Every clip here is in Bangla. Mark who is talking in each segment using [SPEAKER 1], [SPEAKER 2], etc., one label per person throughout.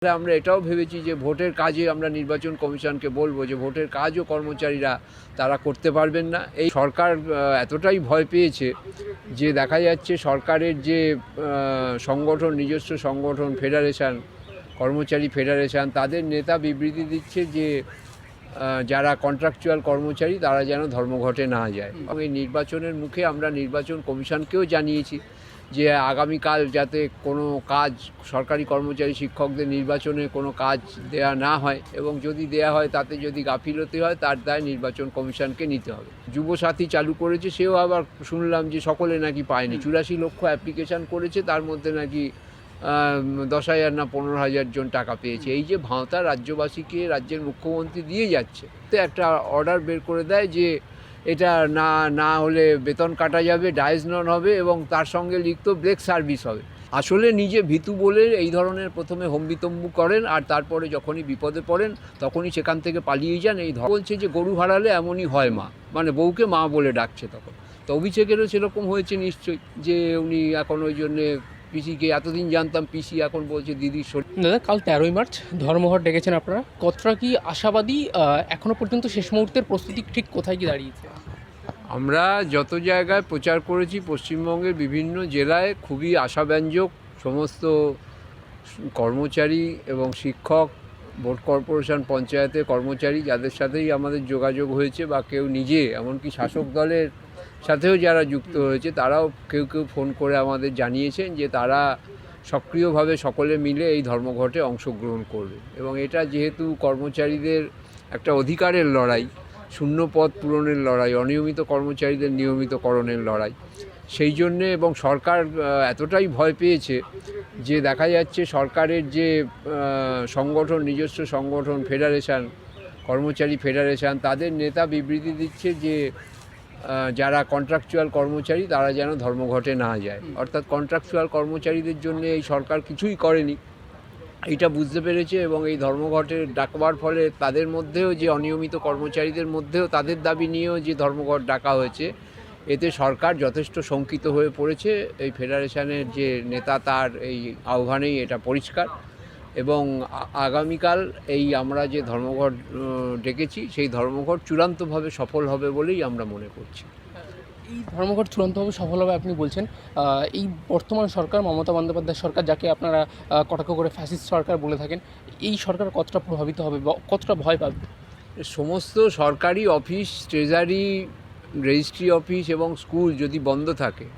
[SPEAKER 1] আমরা এটাও ভেবেছি যে ভোটের কাজে আমরা নির্বাচন কমিশনকে বলবো যে ভোটের কাজও কর্মচারীরা তারা করতে পারবেন না। এই সরকার এতটাই ভয় পেয়েছে যে দেখা যাচ্ছে সরকারের যে সংগঠন, নিজস্ব সংগঠন ফেডারেশন, কর্মচারী ফেডারেশন, তাদের নেতা বিবৃতি দিচ্ছে যে যারা কন্ট্রাকচুয়াল কর্মচারী তারা যেন ধর্মঘটে না যায়। এবং এই নির্বাচনের মুখে আমরা নির্বাচন কমিশনকেও জানিয়েছি যে আগামীকাল যাতে কোনো কাজ সরকারি কর্মচারী শিক্ষকদের নির্বাচনে কোনো কাজ দেয়া না হয়, এবং যদি দেয়া হয় তাতে যদি গাফিলতি হয় তার দায় নির্বাচন কমিশনকে নিতে হবে। যুবসাথী চালু করেছে, সেও আবার শুনলাম যে সকলে নাকি পায়নি। 84 লক্ষ অ্যাপ্লিকেশান করেছে, তার মধ্যে নাকি 10,000 না 15,000 জন টাকা পেয়েছে। এই যে ভাঁওতা রাজ্যবাসীকে রাজ্যের মুখ্যমন্ত্রী দিয়ে যাচ্ছে, তো একটা অর্ডার বের করে দেয় যে এটা না হলে বেতন কাটা যাবে, ডায়েজ নন হবে, এবং তার সঙ্গে লিখত ব্রেক সার্ভিস হবে। আসলে নিজে ভীতু বলে এই ধরনের প্রথমে হম্বিতম্বু করেন, আর তারপরে যখনই বিপদে পড়েন তখনই সেখান থেকে পালিয়ে যান। এই বলছে যে গরু হারালে এমনই হয় মা, মানে বউকে মা বলে ডাকছে তখন। তো অভিষেকেরও সেরকম হয়েছে নিশ্চয়ই, যে উনি এখন ওই জন্যে পিসিকে, এতদিন জানতাম পিসি, এখন বলছে দিদির শরীর।
[SPEAKER 2] দাদা, কাল 13ই মার্চ ধর্মঘট ডেকেছেন আপনারা, কতটা কি আশাবাদী? এখনো পর্যন্ত শেষ মুহূর্তের প্রস্তুতি ঠিক কোথায় কি দাঁড়িয়েছে?
[SPEAKER 1] আমরা যত জায়গায় প্রচার করেছি পশ্চিমবঙ্গের বিভিন্ন জেলায় খুবই আশাব্যঞ্জক। সমস্ত কর্মচারী এবং শিক্ষক, বোর্ড কর্পোরেশন, পঞ্চায়েতের কর্মচারী যাদের সাথেই আমাদের যোগাযোগ হয়েছে, বা কেউ নিজে, এমনকি শাসক দলের সাথেও যারা যুক্ত হয়েছে, তারাও কেউ ফোন করে আমাদের জানিয়েছেন যে তারা সক্রিয়ভাবে সকলে মিলে এই ধর্মঘটে অংশগ্রহণ করবে। এবং এটা যেহেতু কর্মচারীদের একটা অধিকারের লড়াই, শূন্য পদ পূরণের লড়াই, অনিয়মিত কর্মচারীদের নিয়মিতকরণের লড়াই, সেই জন্যে, এবং সরকার এতটাই ভয় পেয়েছে যে দেখা যাচ্ছে সরকারের যে সংগঠন, নিজস্ব সংগঠন ফেডারেশন, কর্মচারী ফেডারেশন, তাদের নেতা বিবৃতি দিচ্ছে যে যারা কন্ট্রাকচুয়াল কর্মচারী তারা যেন ধর্মঘটে না যায়। অর্থাৎ কন্ট্রাকচুয়াল কর্মচারীদের জন্য এই সরকার কিছুই করেনি, এটা বুঝতে পেরেছে। এবং এই ধর্মঘটে ডাকবার ফলে তাদের মধ্যেও যে অনিয়মিত কর্মচারীদের মধ্যেও তাদের দাবি নিয়েও যে ধর্মঘট ডাকা হয়েছে, এতে সরকার যথেষ্ট শঙ্কিত হয়ে পড়েছে। এই ফেডারেশনের যে নেতা, তার এই আহ্বানেই এটা পরিষ্কার। এবং আগামীকাল এই আমরা যে ধর্মঘট ডেকেছি, সেই ধর্মঘট চূড়ান্তভাবে সফল হবে বলেই আমরা মনে করছি।
[SPEAKER 2] এই ধর্মঘট চূড়ান্তভাবে সফল হবে আপনি বলছেন। এই বর্তমান সরকার, মমতা বন্দ্যোপাধ্যায় সরকার, যাকে আপনারা কটাক্ষ করে ফ্যাসিস্ট সরকার বলে থাকেন, এই সরকার কতটা প্রভাবিত হবে বা কতটা ভয় পাবে?
[SPEAKER 1] সমস্ত সরকারি অফিস, ট্রেজারি, রেজিস্ট্রি অফিস এবং স্কুল যদি বন্ধ থাকে,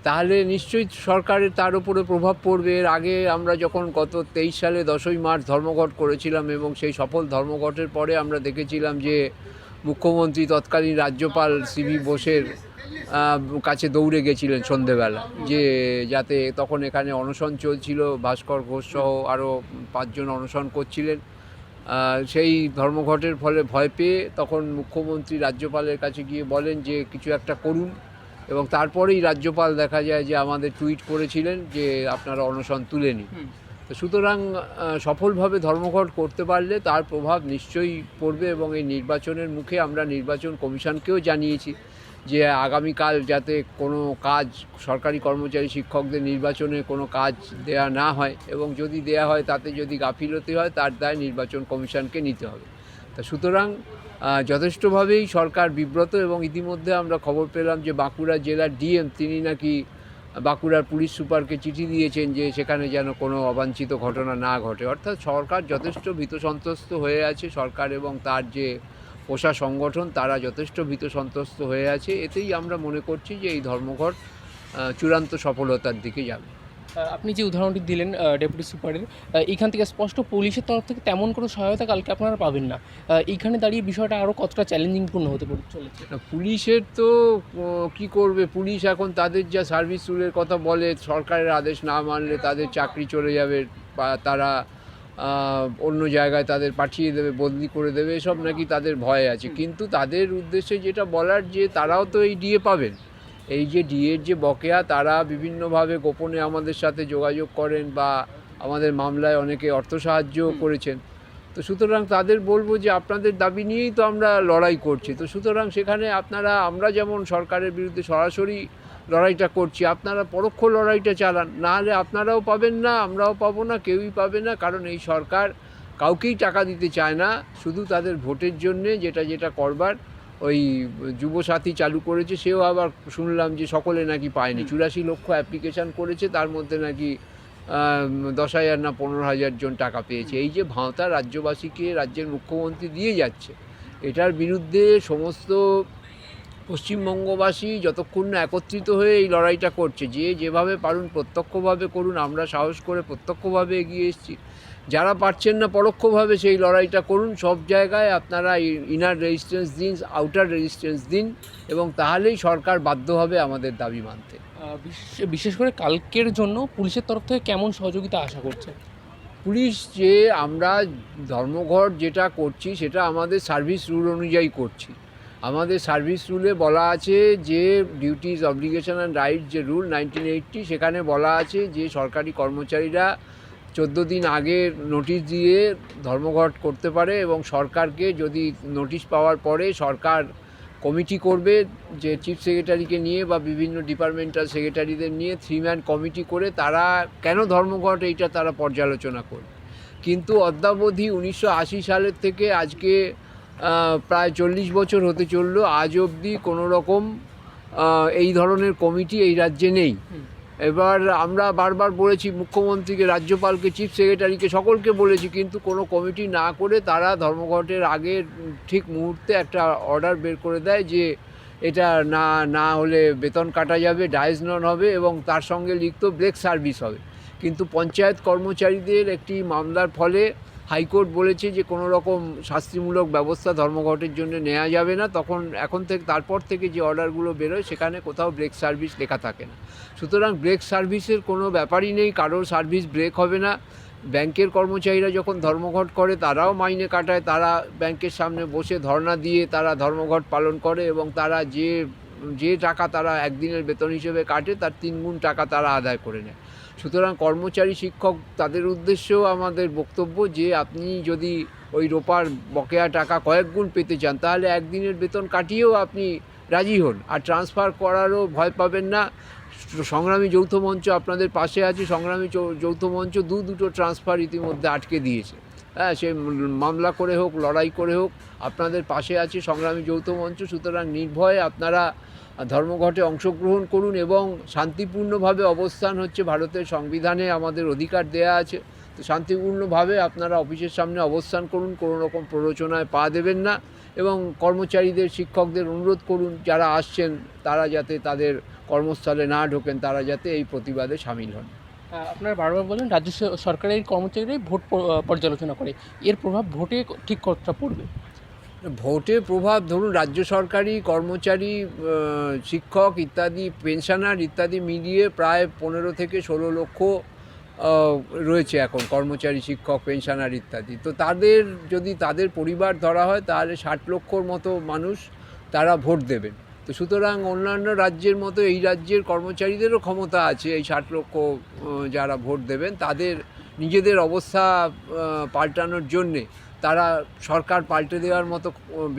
[SPEAKER 1] তাহলে নিশ্চয়ই সরকারের তার উপরে প্রভাব পড়বে। এর আগে আমরা যখন গত 23 সালে 10ই মার্চ ধর্মঘট করেছিলাম, এবং সেই সফল ধর্মঘটের পরে আমরা দেখেছিলাম যে মুখ্যমন্ত্রী, তৎকালীন রাজ্যপাল সিবি বোসের কাছে দৌড়ে গেছিলেন সন্ধেবেলা, যে যাতে, তখন এখানে অনশন চলছিল, ভাস্কর ঘোষ সহ আরও 5 জন অনশন করছিলেন। সেই ধর্মঘটের ফলে ভয় পেয়ে তখন মুখ্যমন্ত্রী রাজ্যপালের কাছে গিয়ে বলেন যে কিছু একটা করুন, এবং তারপরেই রাজ্যপাল দেখা যায় যে আমাদের টুইট করেছিলেন যে আপনারা অনশন তুলে নিন। তো সুতরাং সফলভাবে ধর্মঘট করতে পারলে তার প্রভাব নিশ্চয়ই পড়বে। এবং এই নির্বাচনের মুখে আমরা নির্বাচন কমিশনকেও জানিয়েছি যে আগামীকাল যাতে কোনো কাজ সরকারি কর্মচারী শিক্ষকদের নির্বাচনে কোনো কাজ দেয়া না হয়, এবং যদি দেয়া হয় তাতে যদি গাফিলতি হয় তার দায় নির্বাচন কমিশনকে নিতে হবে। তা সুতরাং যথেষ্টভাবেই সরকার বিব্রত। এবং ইতিমধ্যে আমরা খবর পেলাম যে বাঁকুড়া জেলার ডিএম, তিনি নাকি বাঁকুড়ার পুলিশ সুপারকে চিঠি দিয়েছেন যে সেখানে যেন কোনো অবাঞ্ছিত ঘটনা না ঘটে। অর্থাৎ সরকার যথেষ্ট ভীতসন্ত্রস্ত হয়ে আছে, সরকার এবং তার যে পোষা সংগঠন তারা যথেষ্ট ভীতসন্ত্রস্ত হয়ে আছে। এতেই আমরা মনে করছি যে এই ধর্মঘট চূড়ান্ত সফলতার দিকে যাবে।
[SPEAKER 2] আপনি যে উদাহরণটি দিলেন ডেপুটি সুপারের, এইখান থেকে স্পষ্ট পুলিশের তরফ থেকে তেমন কোনো সহায়তা কালকে আপনারা পাবেন না। এইখানে দাঁড়িয়ে বিষয়টা আরও কতটা চ্যালেঞ্জিংপূর্ণ হতে চলেছে?
[SPEAKER 1] পুলিশের তো কি করবে, পুলিশ এখন তাদের যা সার্ভিস রুলের কথা বলে, সরকারের আদেশ না মানলে তাদের চাকরি চলে যাবে, বা তারা অন্য জায়গায় তাদের পাঠিয়ে দেবে, বদলি করে দেবে, এসব নাকি তাদের ভয় আছে। কিন্তু তাদের উদ্দেশ্যে যেটা বলার, যে তারাও তো এই ডিএ পাবেন, এই যে ডিএর যে বকেয়া, তারা বিভিন্নভাবে গোপনে আমাদের সাথে যোগাযোগ করেন, বা আমাদের মামলায় অনেকে অর্থ সাহায্যও করেছেন। তো সুতরাং তাদের বলবো যে আপনাদের দাবি নিয়েই তো আমরা লড়াই করছি। তো সুতরাং সেখানে আপনারা, আমরা যেমন সরকারের বিরুদ্ধে সরাসরি লড়াইটা করছি, আপনারা পরোক্ষ লড়াইটা চালান, নাহলে আপনারাও পাবেন না, আমরাও পাবো না, কেউই পাবে না। কারণ এই সরকার কাউকেই টাকা দিতে চায় না, শুধু তাদের ভোটের জন্যে যেটা করবার। ওই যুবসাথী চালু করেছে, সেও আবার শুনলাম যে সকলে নাকি পায়নি, 84 লক্ষ অ্যাপ্লিকেশান করেছে, তার মধ্যে নাকি 10,000 না 15,000 জন টাকা পেয়েছে। এই যে ভাঁওতা রাজ্যবাসীকে রাজ্যের মুখ্যমন্ত্রী দিয়ে যাচ্ছে, এটার বিরুদ্ধে সমস্ত পশ্চিমবঙ্গবাসী যতক্ষণ না একত্রিত হয়ে এই লড়াইটা করছে, যে যেভাবে পারুন প্রত্যক্ষভাবে করুন, আমরা সাহস করে প্রত্যক্ষভাবে এগিয়ে এসেছি, যারা পারছেন না পরোক্ষভাবে সেই লড়াইটা করুন। সব জায়গায় আপনারা ইনার রেজিস্ট্যান্স দিন, আউটার রেজিস্ট্যান্স দিন, এবং তাহলেই সরকার বাধ্য হবে আমাদের দাবি মানতে।
[SPEAKER 2] বিশেষ করে কালকের জন্য পুলিশের তরফ থেকে কেমন সহযোগিতা আশা করছে?
[SPEAKER 1] পুলিশ যে আমরা ধর্মঘট যেটা করছি সেটা আমাদের সার্ভিস রুল অনুযায়ী করছি। আমাদের সার্ভিস রুলে বলা আছে যে ডিউটিজ, অব্লিগেশন অ্যান্ড রাইটস যে রুল 1980, সেখানে বলা আছে যে সরকারি কর্মচারীরা 14 দিন আগে নোটিশ দিয়ে ধর্মঘট করতে পারে, এবং সরকারকে যদি নোটিশ পাওয়ার পরে সরকার কমিটি করবে, যে চিফ সেক্রেটারিকে নিয়ে বা বিভিন্ন ডিপার্টমেন্টাল সেক্রেটারিদের নিয়ে 3-ম্যান কমিটি করে তারা কেন ধর্মঘট এইটা তারা পর্যালোচনা করবে। কিন্তু অদ্যাবধি 1980 সালের থেকে আজকে প্রায় 40 বছর হতে চললো, আজ অবধি কোনো রকম এই ধরনের কমিটি এই রাজ্যে নেই। এবার আমরা বারবার বলেছি মুখ্যমন্ত্রীকে, রাজ্যপালকে, চিফ সেক্রেটারিকে, সকলকে বলেছি, কিন্তু কোনো কমিটি না করে তারা ধর্মঘটের আগে ঠিক মুহূর্তে একটা অর্ডার বের করে দেয় যে এটা না হলে বেতন কাটা যাবে, ডাইজ নন হবে, এবং তার সঙ্গে লিখত ব্রেক সার্ভিস হবে। কিন্তু পঞ্চায়েত কর্মচারীদের একটি মামলার ফলে হাইকোর্ট বলেছে যে কোনো রকম শাস্তিমূলক ব্যবস্থা ধর্মঘটের জন্য নেওয়া যাবে না। তারপর থেকে যে অর্ডারগুলো বেরোয় সেখানে কোথাও ব্রেক সার্ভিস লেখা থাকে না। সুতরাং ব্রেক সার্ভিসের কোনো ব্যাপারই নেই, কারোর সার্ভিস ব্রেক হবে না। ব্যাংকের কর্মচারীরা যখন ধর্মঘট করে তারাও মাইনে কাটায়, তারা ব্যাংকের সামনে বসে ধর্ণা দিয়ে তারা ধর্মঘট পালন করে, এবং তারা যে টাকা তারা একদিনের বেতন হিসেবে কাটে তার 3 গুণ টাকা তারা আদায় করে নেয়। সুতরাং কর্মচারী, শিক্ষক, তাদের উদ্দেশ্যেও আমাদের বক্তব্য যে আপনি যদি ওই রোপার বকেয়া টাকা কয়েক গুণ পেতে চান, তাহলে একদিনের বেতন কাটিয়েও আপনি রাজি হন, আর ট্রান্সফার করারও ভয় পাবেন না। সংগ্রামী যৌথ মঞ্চ আপনাদের পাশে আছে। সংগ্রামী যৌথ মঞ্চ দুটো ট্রান্সফার ইতিমধ্যে আটকে দিয়েছে। হ্যাঁ, সে মামলা করে হোক, লড়াই করে হোক, আপনাদের পাশে আছে সংগ্রামী যৌথ মঞ্চ। সুতরাং নির্ভয়ে আপনারা ধর্মঘটে অংশগ্রহণ করুন, এবং শান্তিপূর্ণভাবে অবস্থান হচ্ছে ভারতের সংবিধানে আমাদের অধিকার দেয়া আছে। তো শান্তিপূর্ণভাবে আপনারা অফিসের সামনে অবস্থান করুন, কোনো রকম প্ররোচনায় পা দেবেন না, এবং কর্মচারীদের, শিক্ষকদের অনুরোধ করুন যারা আসছেন তারা যাতে তাদের কর্মস্থলে না ঢোকেন, তারা যাতে এই প্রতিবাদে সামিল হন।
[SPEAKER 2] আপনারা বারবার বলেন রাজ্য সরকারের কর্মচারীরাই ভোট পর্যালোচনা করে, এর প্রভাব ভোটে ঠিক কতটা পড়বে?
[SPEAKER 1] ভোটে প্রভাব, ধরুন রাজ্য সরকারি কর্মচারী, শিক্ষক ইত্যাদি, পেনশনার ইত্যাদি মিলিয়ে প্রায় 15 থেকে 16 লক্ষ রয়েছে এখন কর্মচারী, শিক্ষক, পেনশনার ইত্যাদি। তো তাদের পরিবার ধরা হয় তাহলে 60 লক্ষর মতো মানুষ তারা ভোট দেবেন। তো সুতরাং অন্যান্য রাজ্যের মতো এই রাজ্যের কর্মচারীদেরও ক্ষমতা আছে, এই 60 লক্ষ যারা ভোট দেবেন তাদের নিজেদের অবস্থা পাল্টানোর জন্যে তারা সরকার পাল্টে দেওয়ার মতো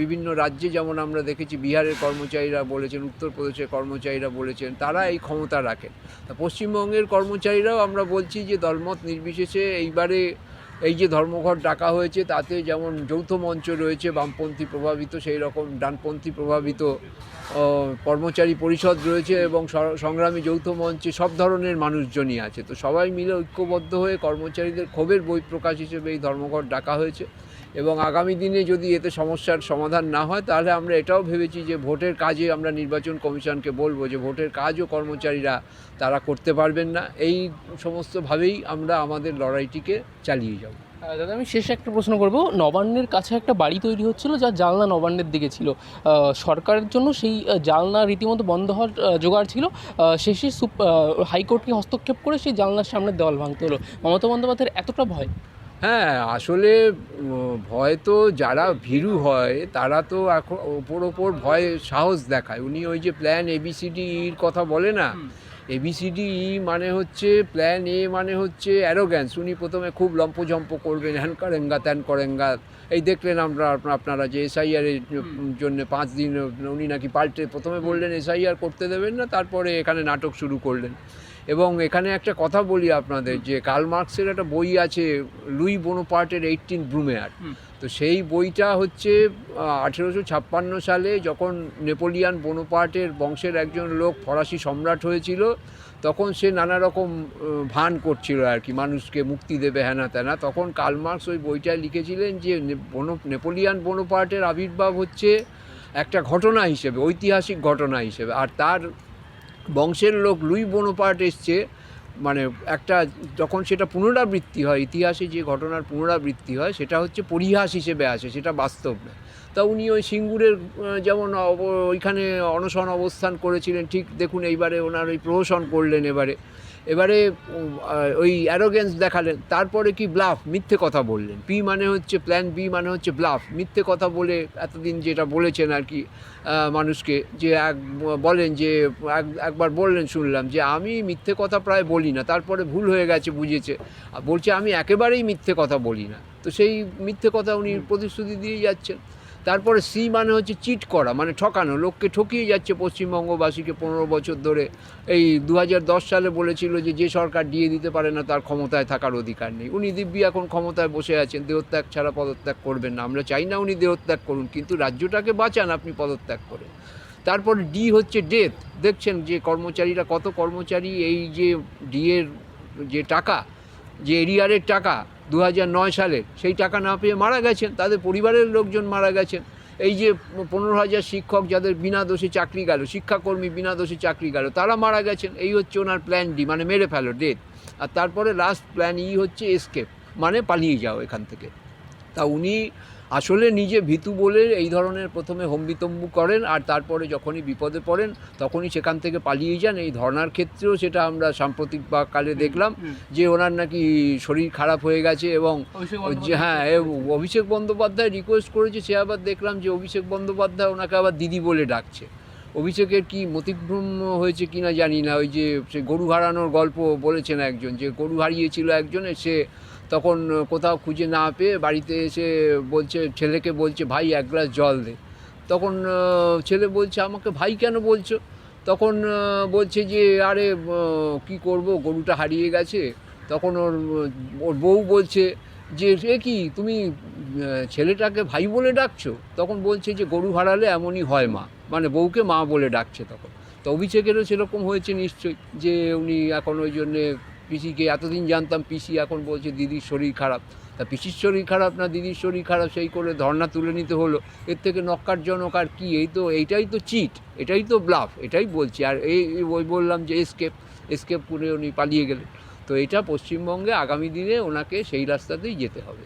[SPEAKER 1] বিভিন্ন রাজ্যে, যেমন আমরা দেখেছি বিহারের কর্মচারীরা বলেছেন, উত্তরপ্রদেশের কর্মচারীরা বলেছেন, তারা এই ক্ষমতা রাখেন। তা পশ্চিমবঙ্গের কর্মচারীরাও আমরা বলছি যে দলমত নির্বিশেষে এইবারে এই যে ধর্মঘট ডাকা হয়েছে তাতে যেমন যৌথ মঞ্চ রয়েছে বামপন্থী প্রভাবিত, সেই রকম ডানপন্থী প্রভাবিত কর্মচারী পরিষদ রয়েছে, এবং সংগ্রামী যৌথ মঞ্চে সব ধরনের মানুষজনই আছে। তো সবাই মিলে ঐক্যবদ্ধ হয়ে কর্মচারীদের ক্ষোভের বহিঃপ্রকাশ হিসেবে এই ধর্মঘট ডাকা হয়েছে। এবং আগামী দিনে যদি এতে সমস্যার সমাধান না হয় তাহলে আমরা এটাও ভেবেছি যে ভোটের কাজে আমরা নির্বাচন কমিশনকে বলবো যে ভোটের কাজও কর্মচারীরা তারা করতে পারবেন না। এই সমস্তভাবেই আমরা আমাদের লড়াইটিকে চালিয়ে যাব।
[SPEAKER 2] দাদা, আমি শেষে একটা প্রশ্ন করব। নবান্নের কাছে একটা বাড়ি তৈরি হচ্ছিল, যার জানলা নবান্নের দিকে ছিল। সরকারের জন্য সেই জানলা রীতিমতো বন্ধ হওয়ার জোগাড় ছিল। শেষে হাইকোর্টকে হস্তক্ষেপ করে সেই জানলার সামনে দেওয়াল ভাঙতে হলো। মমতা বন্দ্যোপাধ্যায়ের এতটা ভয়?
[SPEAKER 1] হ্যাঁ, আসলে ভয় তো যারা ভীরু হয় তারা তো এখন ওপর ভয় সাহস দেখায়। উনি ওই যে প্ল্যান ABCDEর কথা বলে না, ABCD মানে হচ্ছে প্ল্যান এ, মানে হচ্ছে অ্যারোগ্যান্স। উনি প্রথমে খুব লম্পঝম্প করবেন, হ্যান করেঙ্গা ত্যান করেঙ্গা। এই দেখলেন আপনারা যে SIR এর জন্য 5 দিন উনি নাকি পাল্টে প্রথমে বললেন SIR করতে দেবেন না, তারপরে এখানে নাটক শুরু করলেন। এবং এখানে একটা কথা বলি আপনাদের, যে কার্ল মার্কসের একটা বই আছে, লুই বোনোপার্টের 18 ব্রুমেয়ার। তো সেই বইটা হচ্ছে 1856 সালে যখন নেপোলিয়ান বোনোপার্টের বংশের একজন লোক ফরাসি সম্রাট হয়েছিল, তখন সে নানা রকম ভান করছিল আর কি, মানুষকে মুক্তি দেবে হ্যানা ত্যানা। তখন কার্ল মার্কস ওই বইটায় লিখেছিলেন যে নেপোলিয়ান বোনোপার্টের আবির্ভাব হচ্ছে একটা ঘটনা হিসেবে, ঐতিহাসিক ঘটনা হিসেবে, আর তার বংশের লোক লুই বোনোপার্ট এসছে, মানে একটা যখন সেটা পুনরাবৃত্তি হয়, ইতিহাসে যে ঘটনার পুনরাবৃত্তি হয় সেটা হচ্ছে পরিহাস হিসেবে আসে, সেটা বাস্তব না। তা উনি ওই সিঙ্গুরের যেমন ওইখানে অনশন অবস্থান করেছিলেন, ঠিক দেখুন এইবারে ওনার ওই প্রহসন করলেন, এবারে ওই অ্যারোগেন্স দেখালেন। তারপরে কি ব্লাফ, মিথ্যে কথা বললেন। পি মানে হচ্ছে প্ল্যান, বি মানে হচ্ছে ব্লাফ, মিথ্যে কথা বলে এতদিন যেটা বলেছেন আর কি মানুষকে, যে বলেন যে একবার বললেন, শুনলাম যে আমি মিথ্যে কথা প্রায় বলি না, তারপরে ভুল হয়ে গেছে, বুঝেছে, বলছে আমি একেবারেই মিথ্যে কথা বলি না। তো সেই মিথ্যে কথা উনি প্রতিশ্রুতি দিয়ে যাচ্ছেন। তারপরে সি মানে হচ্ছে চিট করা, মানে ঠকানো, লোককে ঠকিয়ে যাচ্ছে পশ্চিমবঙ্গবাসীকে 15 বছর ধরে। এই 2010 সালে বলেছিল যে সরকার দিয়ে দিতে পারে না তার ক্ষমতায় থাকার অধিকার নেই। উনি দিব্যি এখন ক্ষমতায় বসে আছেন, দেহত্যাগ ছাড়া পদত্যাগ করবেন না। আমরা চাই না উনি দেহত্যাগ করুন, কিন্তু রাজ্যটাকে বাঁচান আপনি পদত্যাগ করে। তারপরে ডি হচ্ছে ডেথ। দেখছেন যে কর্মচারীরা, কত কর্মচারী এই যে ডিএর যে টাকা, যে এরিয়ারের টাকা 2009 সালের, সেই টাকা না পেয়ে মারা গেছেন, তাদের পরিবারের লোকজন মারা গেছেন। এই যে 15,000 শিক্ষক যাদের বিনা দোষে চাকরি গেল, শিক্ষাকর্মী বিনা দোষে চাকরি গেল, তারা মারা গেছেন। এই হচ্ছে ওনার প্ল্যান ডি, মানে মেরে ফেলো, ডেথ। আর তারপরে লাস্ট প্ল্যান ই হচ্ছে এসকেপ, মানে পালিয়ে যাও এখান থেকে। তা উনি আসলে নিজে ভীতু বলে এই ধরনের প্রথমে হম্বিতম্বু করেন, আর তারপরে যখনই বিপদে পড়েন তখনই সেখান থেকে পালিয়ে যান। এই ধর্নার ক্ষেত্রেও সেটা আমরা সাম্প্রতিক কালে দেখলাম যে ওনার নাকি শরীর খারাপ হয়ে গেছে, এবং হ্যাঁ, অভিষেক বন্দ্যোপাধ্যায় রিকোয়েস্ট করেছে, সে আবার দেখলাম যে অভিষেক বন্দ্যোপাধ্যায় ওনাকে আবার দিদি বলে ডাকছে। অভিষেকের কি মতিভ্রম হয়েছে কিনা জানি না, ওই যে সে গরু হারানোর গল্প বলেছেন একজন, যে গরু হারিয়েছিল একজনের, সে তখন কোথাও খুঁজে না পেয়ে বাড়িতে এসে বলছে, ছেলেকে বলছে ভাই 1 গ্লাস জল দে। তখন ছেলে বলছে আমাকে ভাই কেন বলছো? তখন বলছে যে আরে কী করব, গরুটা হারিয়ে গেছে। তখন ওর বউ বলছে যে এ কি তুমি ছেলেটাকে ভাই বলে ডাকছো? তখন বলছে যে গরু হারালে এমনই হয় মা, মানে বউকে মা বলে ডাকছে তখন। তো অভিষেকেরও সেরকম হয়েছে নিশ্চয়ই, যে উনি এখন ওই জন্যে পিসিকে, এতদিন জানতাম পিসি, এখন বলছে দিদির শরীর খারাপ। তা পিসির শরীর খারাপ না দিদির শরীর খারাপ, সেই করে ধর্না তুলে নিতে হলো। এর থেকে নক্কারজনক আর কি? এইটাই তো চিট, এটাই তো ব্লাফ, এটাই বলছি। আর ওই বললাম যে এসকেপ করে উনি পালিয়ে গেলেন। তো এটা পশ্চিমবঙ্গে আগামী দিনে ওনাকে সেই রাস্তাতেই যেতে হবে।